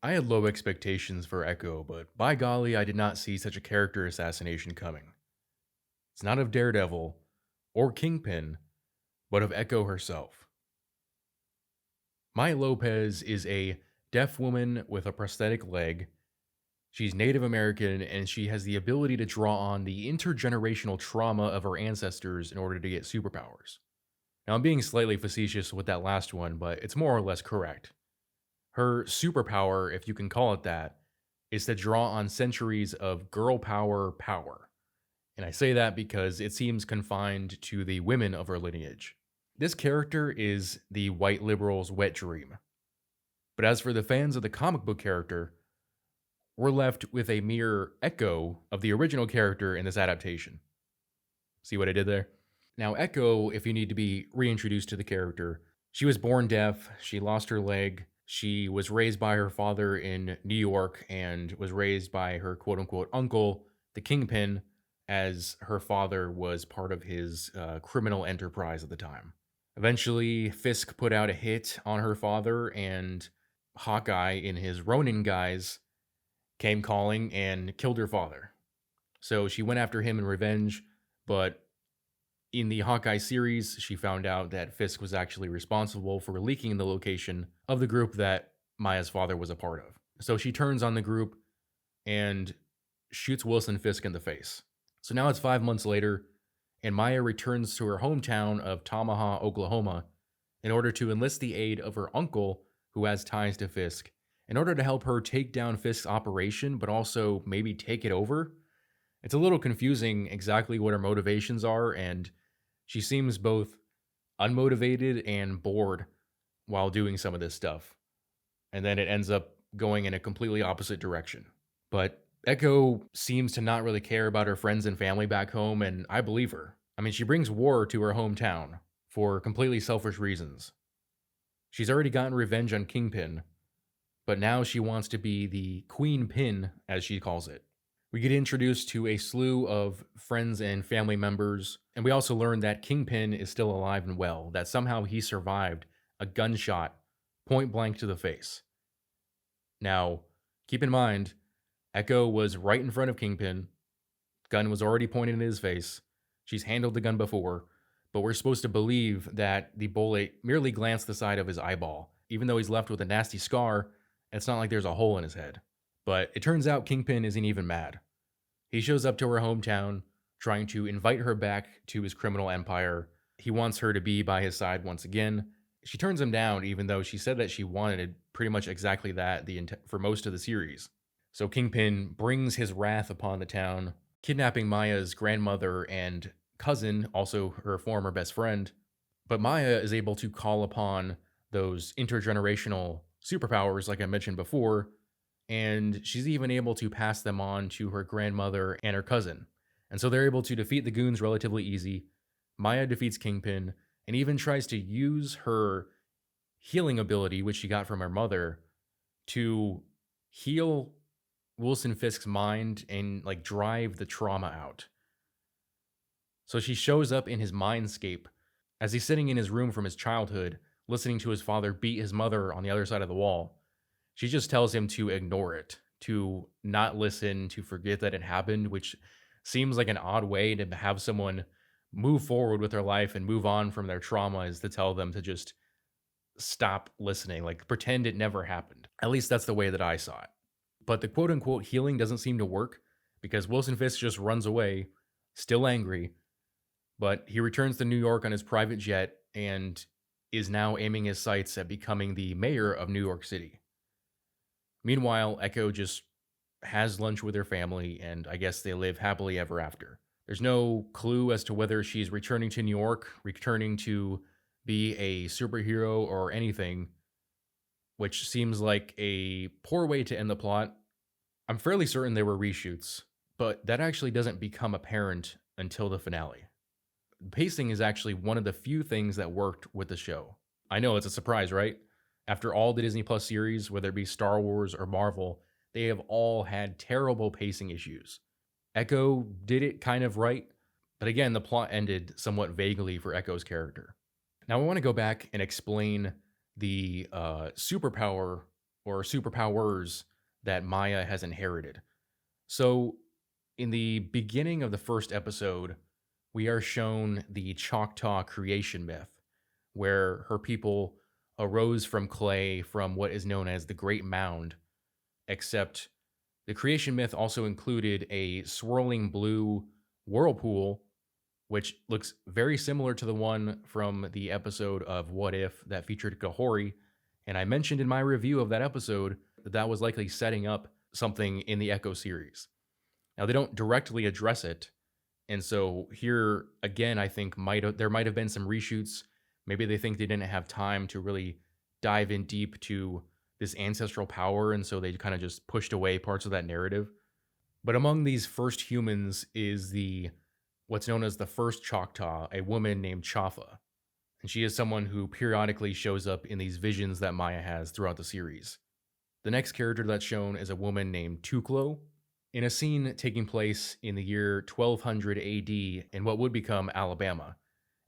I had low expectations for Echo, but by golly, I did not see such a character assassination coming. It's not of Daredevil or Kingpin, but of Echo herself. Maya Lopez is a deaf woman with a prosthetic leg. She's Native American and she has the ability to draw on the intergenerational trauma of her ancestors in order to get superpowers. Now, I'm being slightly facetious with that last one, but it's more or less correct. Her superpower, if you can call it that, is to draw on centuries of girl power. And I say that because it seems confined to the women of her lineage. This character is the white liberal's wet dream. But as for the fans of the comic book character, we're left with a mere echo of the original character in this adaptation. See what I did there? Now, Echo, if you need to be reintroduced to the character, she was born deaf, she lost her leg, she was raised by her father in New York and was raised by her quote unquote uncle, the Kingpin, as her father was part of his criminal enterprise at the time. Eventually, Fisk put out a hit on her father, and Hawkeye, in his Ronin guise, came calling and killed her father. So she went after him in revenge, but in the Hawkeye series, she found out that Fisk was actually responsible for leaking the location of the group that Maya's father was a part of. So she turns on the group and shoots Wilson Fisk in the face. So now it's 5 months later, and Maya returns to her hometown of Tamaha, Oklahoma, in order to enlist the aid of her uncle, who has ties to Fisk, in order to help her take down Fisk's operation, but also maybe take it over. It's a little confusing exactly what her motivations are, and she seems both unmotivated and bored while doing some of this stuff. And then it ends up going in a completely opposite direction. But Echo seems to not really care about her friends and family back home, and I believe her. I mean, she brings war to her hometown for completely selfish reasons. She's already gotten revenge on Kingpin, but now she wants to be the Queen Pin, as she calls it. We get introduced to a slew of friends and family members, and we also learn that Kingpin is still alive and well, that somehow he survived a gunshot point blank to the face. Now, keep in mind, Echo was right in front of Kingpin. Gun was already pointed in his face. She's handled the gun before, but we're supposed to believe that the bullet merely glanced the side of his eyeball. Even though he's left with a nasty scar, it's not like there's a hole in his head. But it turns out Kingpin isn't even mad. He shows up to her hometown, trying to invite her back to his criminal empire. He wants her to be by his side once again. She turns him down, even though she said that she wanted pretty much exactly that for most of the series. So Kingpin brings his wrath upon the town, kidnapping Maya's grandmother and cousin, also her former best friend. But Maya is able to call upon those intergenerational superpowers, like I mentioned before, and she's even able to pass them on to her grandmother and her cousin. And so they're able to defeat the goons relatively easy. Maya defeats Kingpin and even tries to use her healing ability, which she got from her mother, to heal Wilson Fisk's mind and like drive the trauma out. So she shows up in his mindscape as he's sitting in his room from his childhood, listening to his father beat his mother on the other side of the wall. She just tells him to ignore it, to not listen, to forget that it happened, which seems like an odd way to have someone move forward with their life and move on from their trauma, is to tell them to just stop listening, like pretend it never happened. At least that's the way that I saw it. But the quote unquote healing doesn't seem to work because Wilson Fisk just runs away, still angry, but he returns to New York on his private jet and is now aiming his sights at becoming the mayor of New York City. Meanwhile, Echo just has lunch with her family, and I guess they live happily ever after. There's no clue as to whether she's returning to New York, returning to be a superhero, or anything, which seems like a poor way to end the plot. I'm fairly certain there were reshoots, but that actually doesn't become apparent until the finale. Pacing is actually one of the few things that worked with the show. I know it's a surprise, right? After all the Disney Plus series, whether it be Star Wars or Marvel, they have all had terrible pacing issues. Echo did it kind of right, but again, the plot ended somewhat vaguely for Echo's character. Now, I want to go back and explain the superpower or superpowers that Maya has inherited. So, in the beginning of the first episode, we are shown the Choctaw creation myth, where her people arose from clay from what is known as the Great Mound, except the creation myth also included a swirling blue whirlpool, which looks very similar to the one from the episode of What If that featured Kahori. And I mentioned in my review of that episode that that was likely setting up something in the Echo series. Now, they don't directly address it. And so here again, I think there might have been some reshoots. Maybe they think they didn't have time to really dive in deep to this ancestral power, and so they kind of just pushed away parts of that narrative. But among these first humans is the what's known as the first Choctaw, a woman named Chafa. And she is someone who periodically shows up in these visions that Maya has throughout the series. The next character that's shown is a woman named Tuklo, in a scene taking place in the year 1200 AD in what would become Alabama.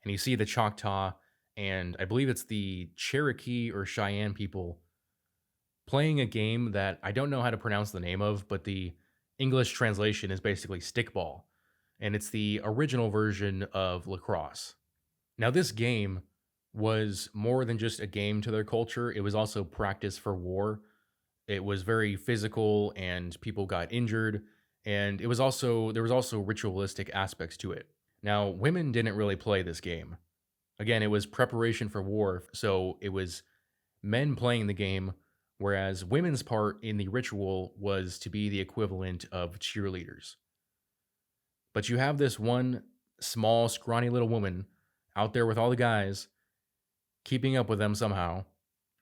And you see the Choctaw and I believe it's the Cherokee or Cheyenne people playing a game that I don't know how to pronounce the name of, but the English translation is basically stickball. And it's the original version of lacrosse. Now, this game was more than just a game to their culture, it was also practice for war. It was very physical and people got injured. And there was also ritualistic aspects to it. Now, women didn't really play this game. Again, it was preparation for war. So it was men playing the game, whereas women's part in the ritual was to be the equivalent of cheerleaders. But you have this one small, scrawny little woman out there with all the guys, keeping up with them somehow.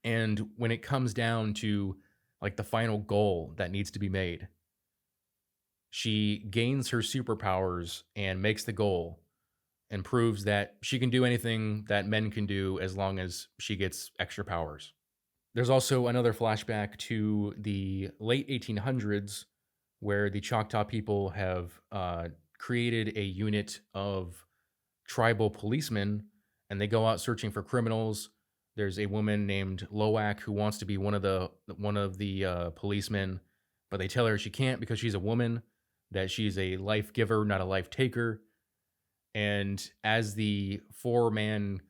And when it comes down to like the final goal that needs to be made, she gains her superpowers and makes the goal and proves that she can do anything that men can do as long as she gets extra powers. There's also another flashback to the late 1800s where the Choctaw people have created a unit of tribal policemen and they go out searching for criminals. There's a woman named Loak who wants to be one of the policemen, but they tell her she can't because she's a woman, that she's a life giver, not a life taker. And as the four-man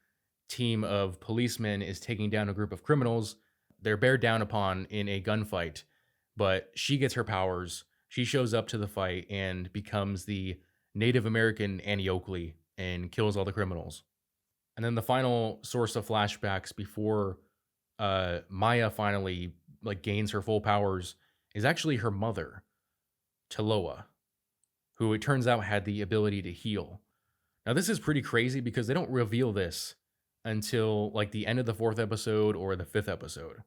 team of policemen is taking down a group of criminals, they're bared down upon in a gunfight. But she gets her powers. She shows up to the fight and becomes the Native American Annie Oakley and kills all the criminals. And then the final source of flashbacks before Maya finally like gains her full powers is actually her mother, Taloa, who it turns out had the ability to heal. Now this is pretty crazy because they don't reveal this until like the end of the fourth episode or the fifth episode.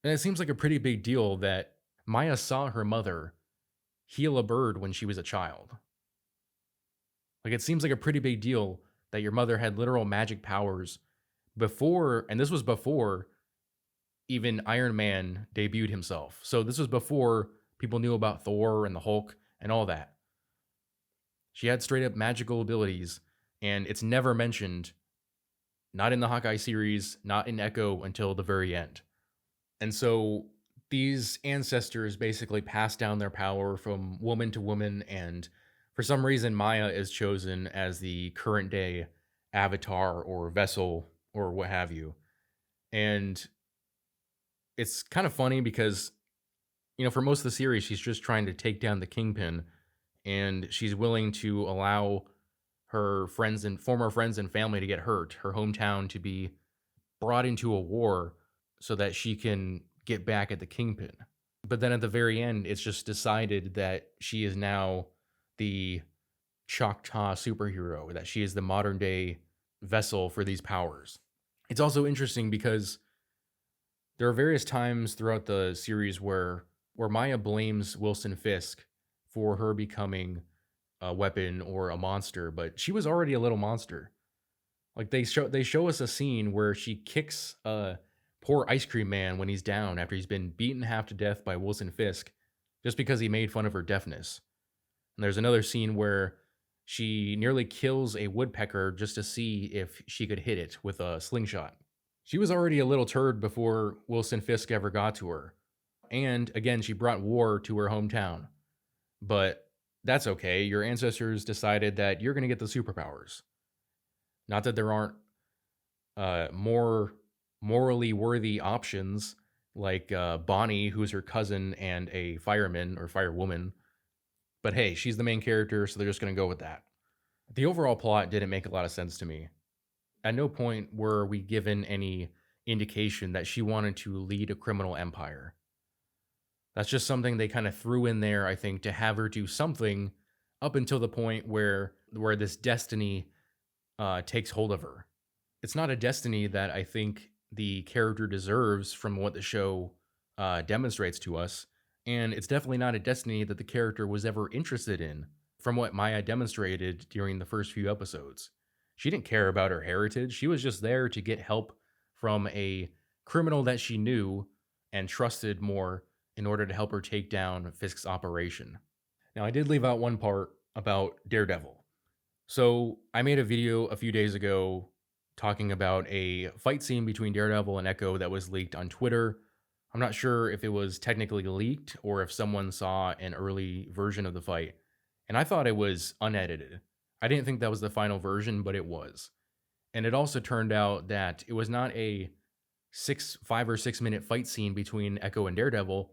And it seems like a pretty big deal that Maya saw her mother heal a bird when she was a child. Like it seems like a pretty big deal that your mother had literal magic powers before, and this was before even Iron Man debuted himself. So this was before people knew about Thor and the Hulk and all that. She had straight up magical abilities, and it's never mentioned, not in the Hawkeye series, not in Echo until the very end. And so these ancestors basically pass down their power from woman to woman, and for some reason, Maya is chosen as the current day avatar or vessel or what have you. And it's kind of funny because, for most of the series, she's just trying to take down the Kingpin, and she's willing to allow her friends and former friends and family to get hurt, her hometown to be brought into a war so that she can get back at the Kingpin. But then at the very end, it's just decided that she is now the Choctaw superhero, that she is the modern day vessel for these powers. It's also interesting because there are various times throughout the series where Maya blames Wilson Fisk for her becoming a weapon or a monster, but she was already a little monster. Like they show us a scene where she kicks a poor ice cream man when he's down after he's been beaten half to death by Wilson Fisk just because he made fun of her deafness. And there's another scene where she nearly kills a woodpecker just to see if she could hit it with a slingshot. She was already a little turd before Wilson Fisk ever got to her. And again, she brought war to her hometown. But that's okay. Your ancestors decided that you're going to get the superpowers. Not that there aren't more morally worthy options like Bonnie, who's her cousin and a fireman or firewoman. But hey, she's the main character, so they're just going to go with that. The overall plot didn't make a lot of sense to me. At no point were we given any indication that she wanted to lead a criminal empire. That's just something they kind of threw in there, I think, to have her do something up until the point where this destiny takes hold of her. It's not a destiny that I think the character deserves from what the show demonstrates to us, and it's definitely not a destiny that the character was ever interested in. From what Maya demonstrated during the first few episodes, she didn't care about her heritage. She was just there to get help from a criminal that she knew and trusted more in order to help her take down Fisk's operation. Now, I did leave out one part about Daredevil. So, I made a video a few days ago talking about a fight scene between Daredevil and Echo that was leaked on Twitter. I'm not sure if it was technically leaked or if someone saw an early version of the fight, and I thought it was unedited. I didn't think that was the final version, but it was. And it also turned out that it was not a 5 or 6 minute fight scene between Echo and Daredevil.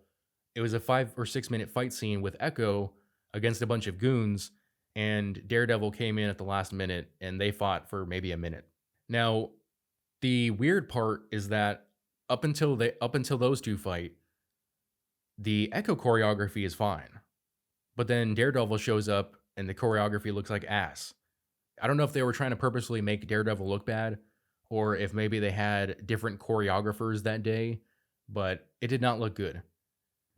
It was a 5 or 6 minute fight scene with Echo against a bunch of goons, and Daredevil came in at the last minute and they fought for maybe a minute. Now, the weird part is that up until those two fight, the Echo choreography is fine. But then Daredevil shows up and the choreography looks like ass. I don't know if they were trying to purposely make Daredevil look bad or if maybe they had different choreographers that day, but it did not look good.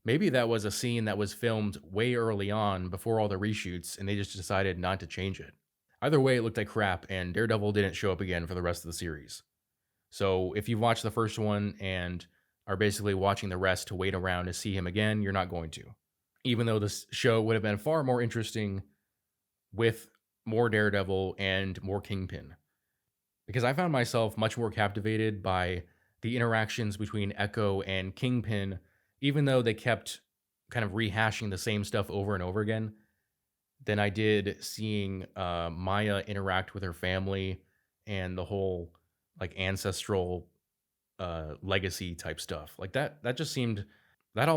Maybe that was a scene that was filmed way early on before all the reshoots and they just decided not to change it. Either way, it looked like crap and Daredevil didn't show up again for the rest of the series. So if you've watched the first one and are basically watching the rest to wait around to see him again, you're not going to. Even though this show would have been far more interesting with more Daredevil and more Kingpin. Because I found myself much more captivated by the interactions between Echo and Kingpin, even though they kept kind of rehashing the same stuff over and over again, than I did seeing Maya interact with her family and the whole like ancestral legacy type stuff. Like that all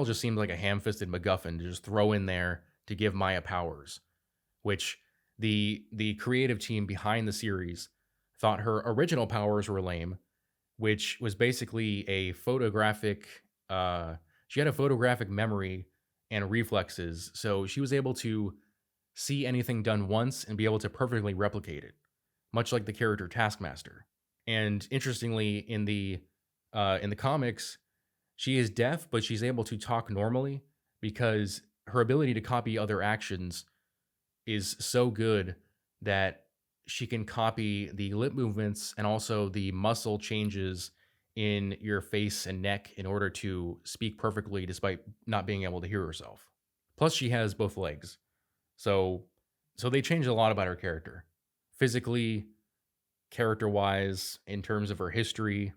just seemed like a ham-fisted MacGuffin to just throw in there to give Maya powers, which the creative team behind the series thought her original powers were lame, which was basically a photographic she had a photographic memory and reflexes, so she was able to see anything done once and be able to perfectly replicate it, much like the character Taskmaster. And interestingly, in the comics, she is deaf, but she's able to talk normally because her ability to copy other actions is so good that she can copy the lip movements and also the muscle changes in your face and neck in order to speak perfectly despite not being able to hear herself. Plus, she has both legs. So they changed a lot about her character. Physically, character-wise, in terms of her history.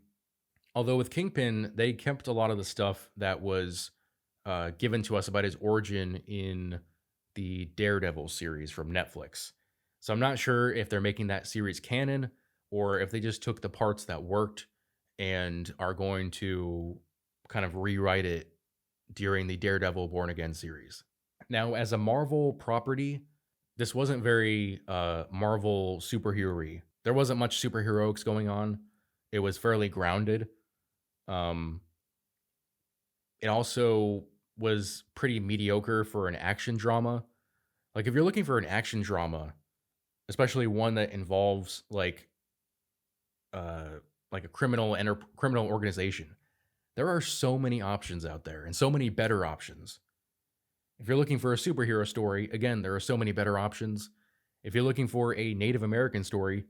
Although with Kingpin, they kept a lot of the stuff that was given to us about his origin in the Daredevil series from Netflix. So I'm not sure if they're making that series canon or if they just took the parts that worked and are going to kind of rewrite it during the Daredevil Born Again series. Now, as a Marvel property, this wasn't very Marvel superhero-y. There wasn't much superheroics going on. It was fairly grounded. Um, it also was pretty mediocre for an action drama. Like if you're looking for an action drama, especially one that involves like a criminal organization, there are so many options out there and so many better options. If you're looking for a superhero story, again, there are so many better options. If you're looking for a Native American story,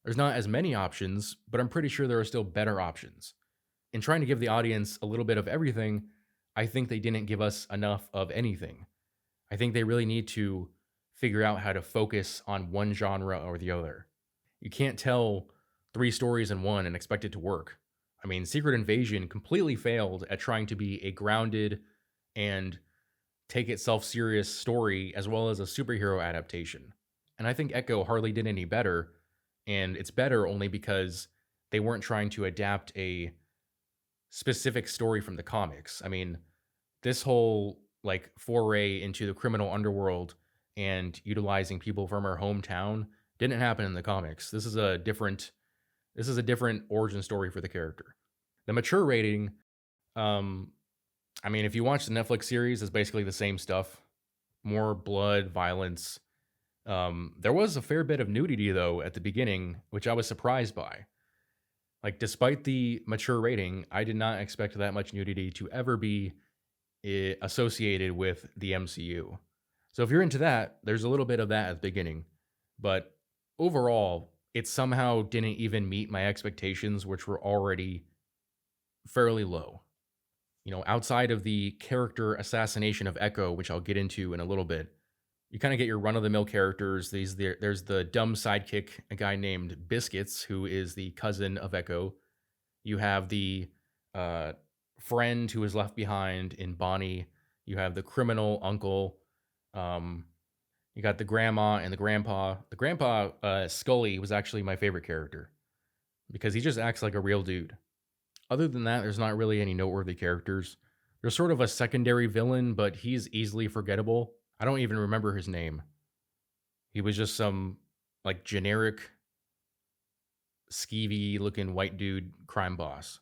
there's not as many options, but I'm pretty sure there are still better options. In trying to give the audience a little bit of everything, I think they didn't give us enough of anything. I think they really need to figure out how to focus on one genre or the other. You can't tell 3 stories in one and expect it to work. I mean, Secret Invasion completely failed at trying to be a grounded and take itself serious story as well as a superhero adaptation. And I think Echo hardly did any better. And it's better only because they weren't trying to adapt a specific story from the comics. I mean, this whole like foray into the criminal underworld and utilizing people from her hometown didn't happen in the comics. This is a different origin story for the character. The mature rating, um, I mean, if you watch the Netflix series, it's basically the same stuff. More blood, violence. There was a fair bit of nudity though at the beginning, which I was surprised by. Like, despite the mature rating, I did not expect that much nudity to ever be associated with the MCU. So if you're into that, there's a little bit of that at the beginning. But overall, it somehow didn't even meet my expectations, which were already fairly low. Outside of the character assassination of Echo, which I'll get into in a little bit, you kind of get your run of the mill characters. There's the dumb sidekick, a guy named Biscuits, who is the cousin of Echo. You have the uh, friend who was left behind in Bonnie. You have the criminal uncle. Um, you got the grandma and the grandpa. The grandpa, Scully, was actually my favorite character because he just acts like a real dude. Other than that, there's not really any noteworthy characters. There's sort of a secondary villain, but he's easily forgettable. I don't even remember his name. He was just some like generic skeevy looking white dude crime boss.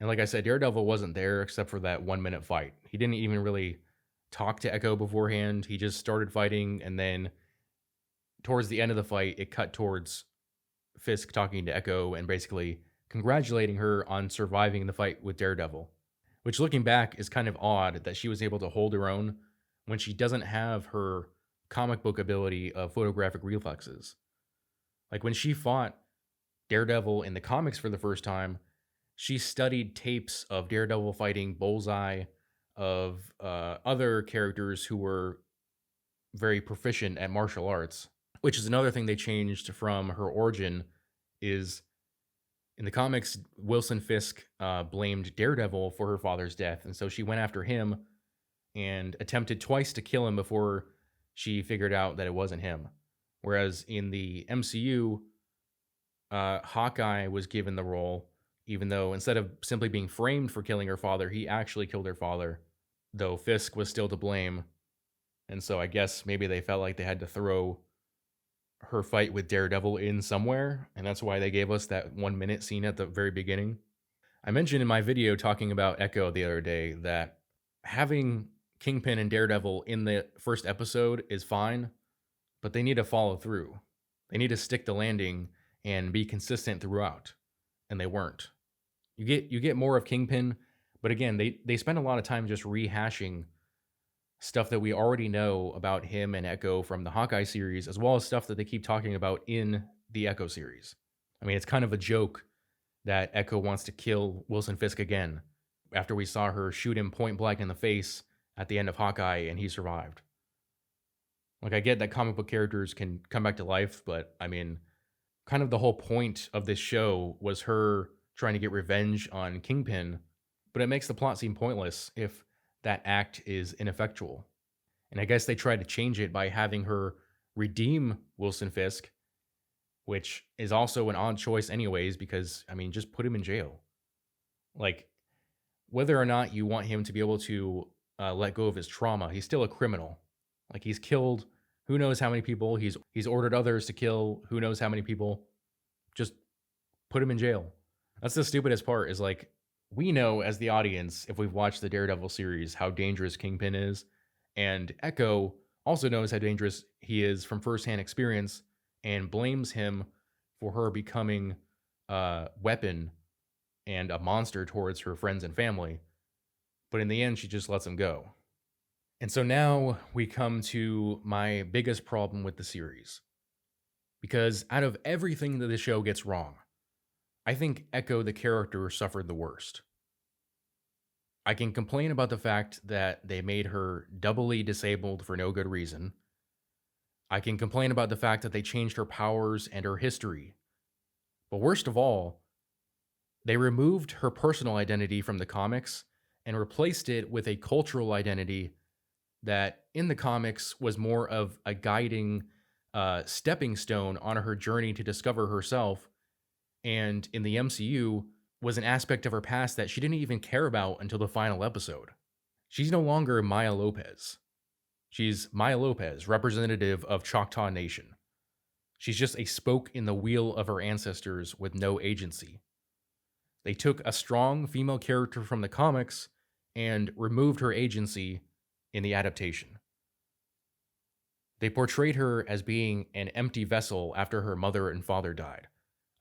And like I said, Daredevil wasn't there except for that 1 minute fight. He didn't even really talk to Echo beforehand. He just started fighting, and then towards the end of the fight, it cut towards Fisk talking to Echo and basically congratulating her on surviving the fight with Daredevil. Which, looking back, is kind of odd that she was able to hold her own when she doesn't have her comic book ability of photographic reflexes. Like when she fought Daredevil in the comics for the first time, she studied tapes of Daredevil fighting Bullseye, of other characters who were very proficient at martial arts, which is another thing they changed from her origin. Is in the comics, Wilson Fisk blamed Daredevil for her father's death, and so she went after him and attempted twice to kill him before she figured out that it wasn't him. Whereas in the MCU, Hawkeye was given the role, even though instead of simply being framed for killing her father, he actually killed her father, though Fisk was still to blame. And so I guess maybe they felt like they had to throw her fight with Daredevil in somewhere, and that's why they gave us that 1 minute scene at the very beginning. I mentioned in my video talking about Echo the other day that having Kingpin and Daredevil in the first episode is fine, but they need to follow through. They need to stick the landing and be consistent throughout, and they weren't. You get more of Kingpin, but again, they spend a lot of time just rehashing stuff that we already know about him and Echo from the Hawkeye series, as well as stuff that they keep talking about in the Echo series. I mean, it's kind of a joke that Echo wants to kill Wilson Fisk again after we saw her shoot him point blank in the face at the end of Hawkeye and he survived. Like, I get that comic book characters can come back to life, but I mean, kind of the whole point of this show was her trying to get revenge on Kingpin, but it makes the plot seem pointless if that act is ineffectual. And I guess they tried to change it by having her redeem Wilson Fisk, which is also an odd choice, anyways, because, I mean, just put him in jail. Like, whether or not you want him to be able to let go of his trauma, he's still a criminal. Like, he's killed who knows how many people. He's ordered others to kill who knows how many people. Just put him in jail. That's the stupidest part, is like, we know as the audience, if we've watched the Daredevil series, how dangerous Kingpin is. And Echo also knows how dangerous he is from firsthand experience and blames him for her becoming a weapon and a monster towards her friends and family. But in the end, she just lets him go. And so now we come to my biggest problem with the series. Because out of everything that the show gets wrong, I think Echo the character suffered the worst. I can complain about the fact that they made her doubly disabled for no good reason. I can complain about the fact that they changed her powers and her history. But worst of all, They removed her personal identity from the comics and replaced it with a cultural identity that in the comics was more of a guiding stepping stone on her journey to discover herself, and in the MCU was an aspect of her past that she didn't even care about until the final episode. She's no longer Maya Lopez. She's Maya Lopez, representative of Choctaw Nation. She's just a spoke in the wheel of her ancestors with no agency. They took a strong female character from the comics and removed her agency in the adaptation. They portrayed her as being an empty vessel after her mother and father died,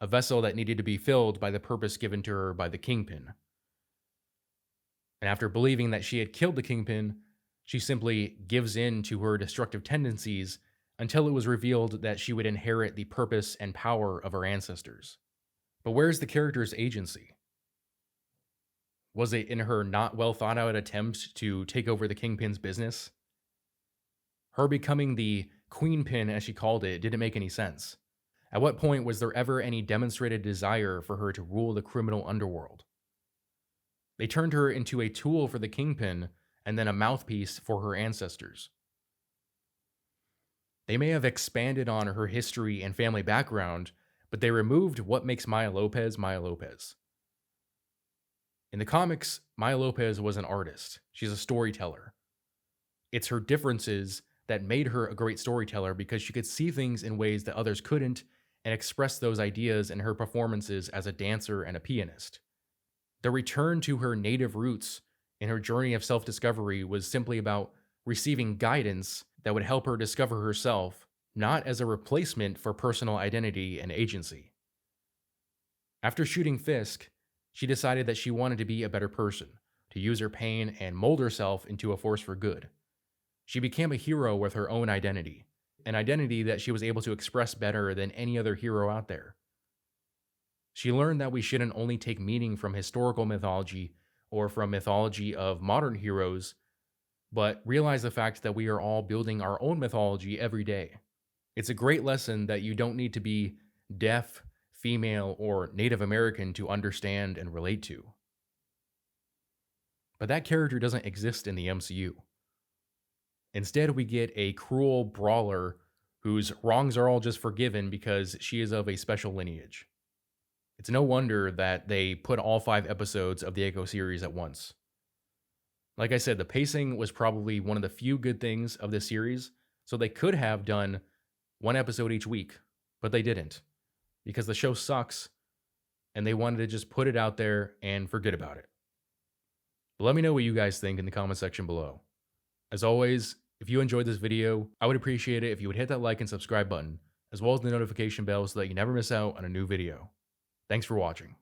a vessel that needed to be filled by the purpose given to her by the Kingpin. And after believing that she had killed the Kingpin, she simply gives in to her destructive tendencies until it was revealed that she would inherit the purpose and power of her ancestors. But where's the character's agency? Was it in her not well thought out attempt to take over the Kingpin's business? Her becoming the Queen Pin, as she called it, didn't make any sense. At what point was there ever any demonstrated desire for her to rule the criminal underworld? They turned her into a tool for the Kingpin and then a mouthpiece for her ancestors. They may have expanded on her history and family background, but they removed what makes Maya Lopez Maya Lopez. In the comics, Maya Lopez was an artist. She's a storyteller. It's her differences that made her a great storyteller because she could see things in ways that others couldn't and express those ideas in her performances as a dancer and a pianist. The return to her native roots in her journey of self-discovery was simply about receiving guidance that would help her discover herself, not as a replacement for personal identity and agency. After shooting Fisk, she decided that she wanted to be a better person, to use her pain and mold herself into a force for good. She became a hero with her own identity, an identity that she was able to express better than any other hero out there. She learned that we shouldn't only take meaning from historical mythology or from mythology of modern heroes, but realize the fact that we are all building our own mythology every day. It's a great lesson that you don't need to be deaf, female, or Native American to understand and relate to. But that character doesn't exist in the MCU. Instead, we get a cruel brawler whose wrongs are all just forgiven because she is of a special lineage. It's no wonder that they put all 5 episodes of the Echo series at once. Like I said, the pacing was probably one of the few good things of this series, so they could have done 1 episode each week, but they didn't, because the show sucks, and they wanted to just put it out there and forget about it. But let me know what you guys think in the comment section below. As always, if you enjoyed this video, I would appreciate it if you would hit that like and subscribe button, as well as the notification bell so that you never miss out on a new video. Thanks for watching.